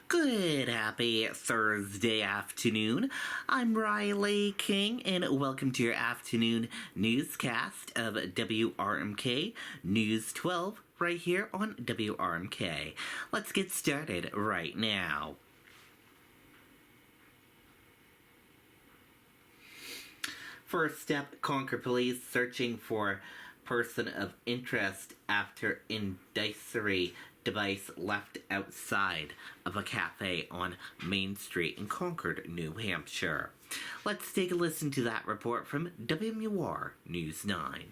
Good happy Thursday afternoon. I'm Riley King and welcome to your afternoon newscast of WRMK News 12 right here on WRMK. Let's get started right now. First step, Concord Police searching for person of interest after indictory device left outside of a cafe on Main Street in Concord, New Hampshire. Let's take a listen to that report from WMUR News 9.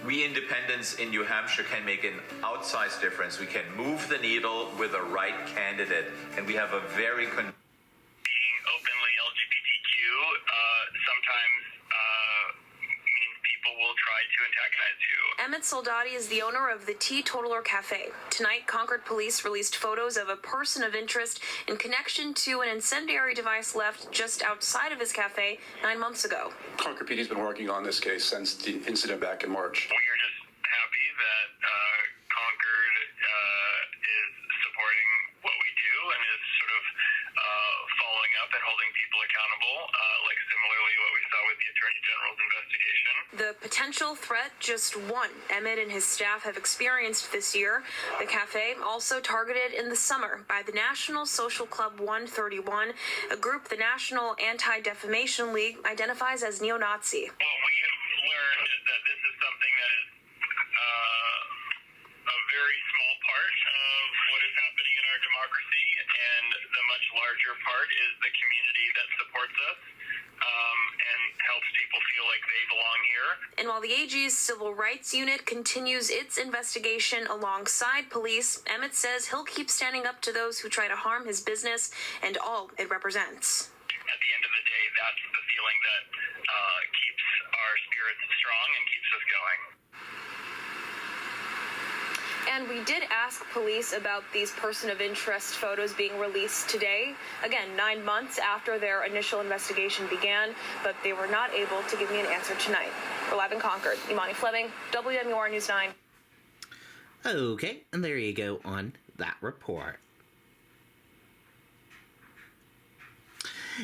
We independents in New Hampshire can make an outsized difference. We can move the needle with the right candidate, and we have a very being openly LGBTQ sometimes means people will try to antagonize you. Emmett Soldati is the owner of the Teetotaler Cafe. Tonight, Concord Police released photos of a person of interest in connection to an incendiary device left just outside of his cafe 9 months ago. Concord PD has been working on this case since the incident back in March. We are just happy that Concord is supporting what we do and is sort of following up and holding people accountable, like similarly what we saw with the Attorney General's investigation. The potential threat, just one Emmett and his staff have experienced this year. The cafe also targeted in the summer by the National Social Club 131, a group the National Anti-Defamation League identifies as neo-Nazi. What we have learned is that this is something that is a very small part of what is happening in our democracy, and the much larger part is the community that supports us and helps people feel like they belong here. And while the AG's Civil Rights Unit continues its investigation alongside police, Emmett says he'll keep standing up to those who try to harm his business and all it represents. At the end of the day, that's the feeling that keeps our spirits strong and keeps us going. And we did ask police about these person of interest photos being released today. Again, 9 months after their initial investigation began, but they were not able to give me an answer tonight. We're live in Concord. Imani Fleming, WMUR News 9. Okay, and there you go on that report.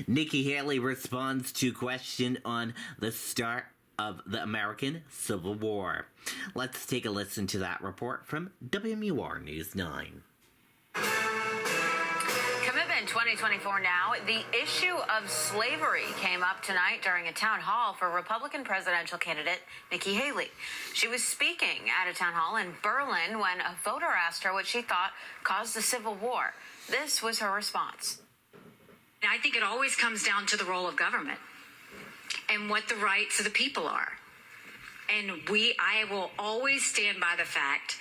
Nikki Haley responds to question on the start of the American Civil War. Let's take a listen to that report from WMUR News 9. Commitment 2024 now. The issue of slavery came up tonight during a town hall for Republican presidential candidate Nikki Haley. She was speaking at a town hall in Berlin when a voter asked her what she thought caused the Civil War. This was her response. I think it always comes down to the role of government and what the rights of the people are. And I will always stand by the fact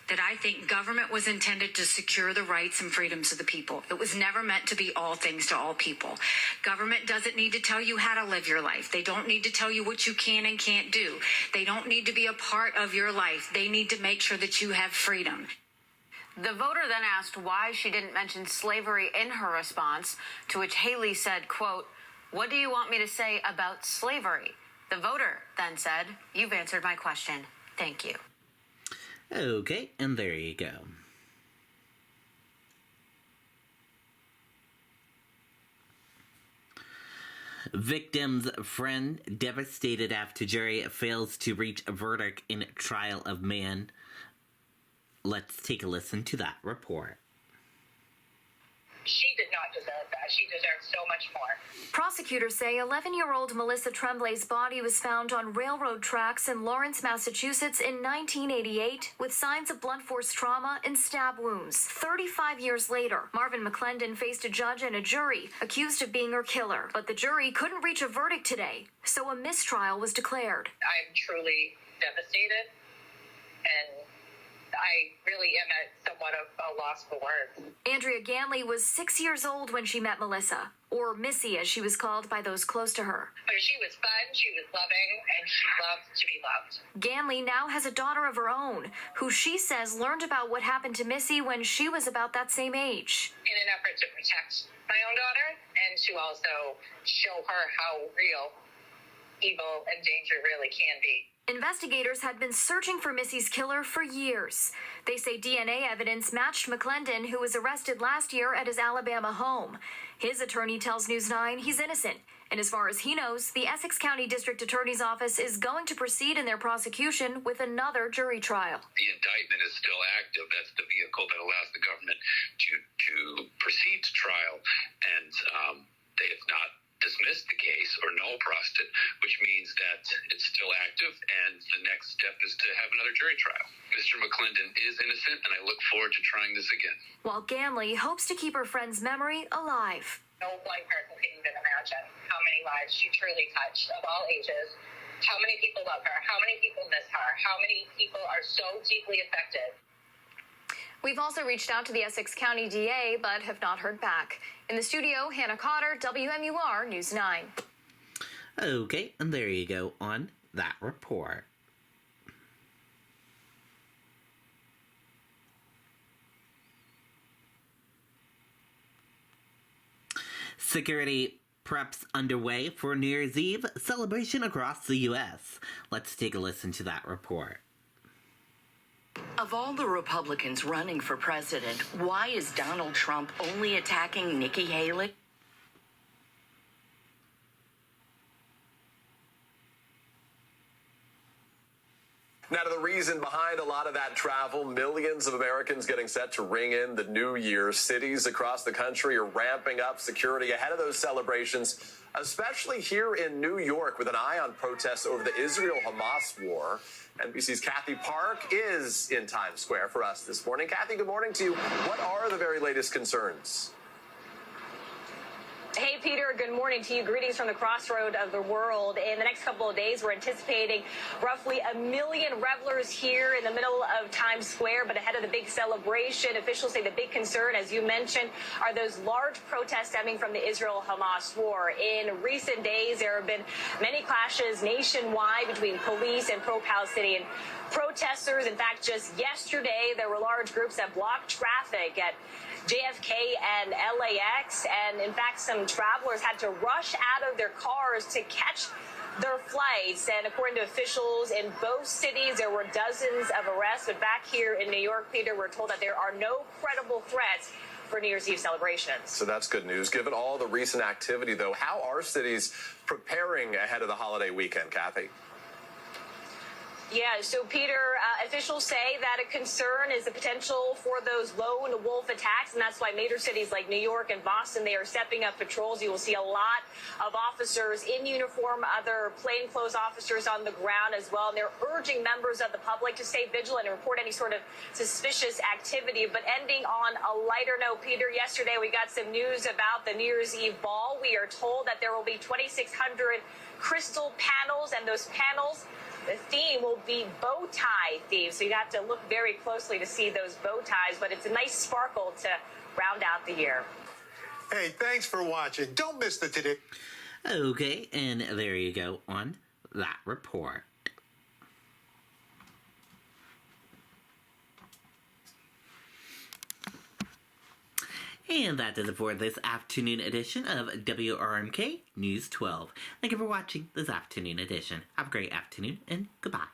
that I think government was intended to secure the rights and freedoms of the people. It was never meant to be all things to all people. Government doesn't need to tell you how to live your life. They don't need to tell you what you can and can't do. They don't need to be a part of your life. They need to make sure that you have freedom. The voter then asked why she didn't mention slavery in her response, to which Haley said, quote, "What do you want me to say about slavery?" The voter then said, "You've answered my question. Thank you." Okay, and there you go. Victim's friend devastated after jury fails to reach a verdict in trial of man. Let's take a listen to that report. She did not deserve that. She deserved so much more. Prosecutors say 11-year-old Melissa Tremblay's body was found on railroad tracks in Lawrence, Massachusetts in 1988 with signs of blunt force trauma and stab wounds. 35 years later, Marvin McClendon faced a judge and a jury accused of being her killer. But the jury couldn't reach a verdict today, so a mistrial was declared. I'm truly devastated, and I really am at somewhat of a loss for words. Andrea Ganley was 6 years old when she met Melissa, or Missy as she was called by those close to her. But she was fun, she was loving, and she loved to be loved. Ganley now has a daughter of her own, who she says learned about what happened to Missy when she was about that same age. In an effort to protect my own daughter and to also show her how real evil and danger really can be. Investigators had been searching for Missy's killer for years. They say DNA evidence matched McClendon, who was arrested last year at his Alabama home. His attorney tells News 9 he's innocent. And as far as he knows, the Essex County District Attorney's Office is going to proceed in their prosecution with another jury trial. The indictment is still active. That's the vehicle that allows the government to proceed to trial. And they have not dismissed the case or null prossed it, which means that it's still active, and the next step is to have another jury trial. Mr. McClendon is innocent, and I look forward to trying this again. While Ganley hopes to keep her friend's memory alive. No one person can even imagine how many lives she truly touched of all ages, how many people love her, how many people miss her, how many people are so deeply affected. We've also reached out to the Essex County DA, but have not heard back. In the studio, Hannah Cotter, WMUR News 9. Okay, and there you go on that report. Security preps underway for New Year's Eve celebration across the U.S. Let's take a listen to that report. Of all the Republicans running for president, why is Donald Trump only attacking Nikki Haley? Now, to the reason behind a lot of that travel, millions of Americans getting set to ring in the new year. Cities across the country are ramping up security ahead of those celebrations, especially here in New York, with an eye on protests over the Israel-Hamas war. NBC's Kathy Park is in Times Square for us this morning. Kathy, good morning to you. What are the very latest concerns? Hey, Peter, good morning to you. Greetings from the crossroad of the world. In the next couple of days, we're anticipating roughly 1 million revelers here in the middle of Times Square. But ahead of the big celebration, officials say the big concern, as you mentioned, are those large protests stemming from the Israel-Hamas war. In recent days, there have been many clashes nationwide between police and pro-Palestinian protesters. In fact, just yesterday, there were large groups that blocked traffic at JFK and LAX, and in fact, some travelers had to rush out of their cars to catch their flights. And according to officials in both cities, there were dozens of arrests. But back here in New York, Peter, we're told that there are no credible threats for New Year's Eve celebrations. So that's good news. Given all the recent activity, though, how are cities preparing ahead of the holiday weekend, Kathy? Yeah, so Peter, officials say that a concern is the potential for those lone wolf attacks, and that's why major cities like New York and Boston, they are stepping up patrols. You will see a lot of officers in uniform, other plainclothes officers on the ground as well, and they're urging members of the public to stay vigilant and report any sort of suspicious activity. But ending on a lighter note, Peter, yesterday we got some news about the New Year's Eve ball. We are told that there will be 2,600 crystal panels, and those panels, the theme will be bow tie theme, so you have to look very closely to see those bow ties, but it's a nice sparkle to round out the year. Hey, thanks for watching. Don't miss the Today. Okay, and there you go on that report. And that does it for this afternoon edition of WRMK News 12. Thank you for watching this afternoon edition. Have a great afternoon, and goodbye.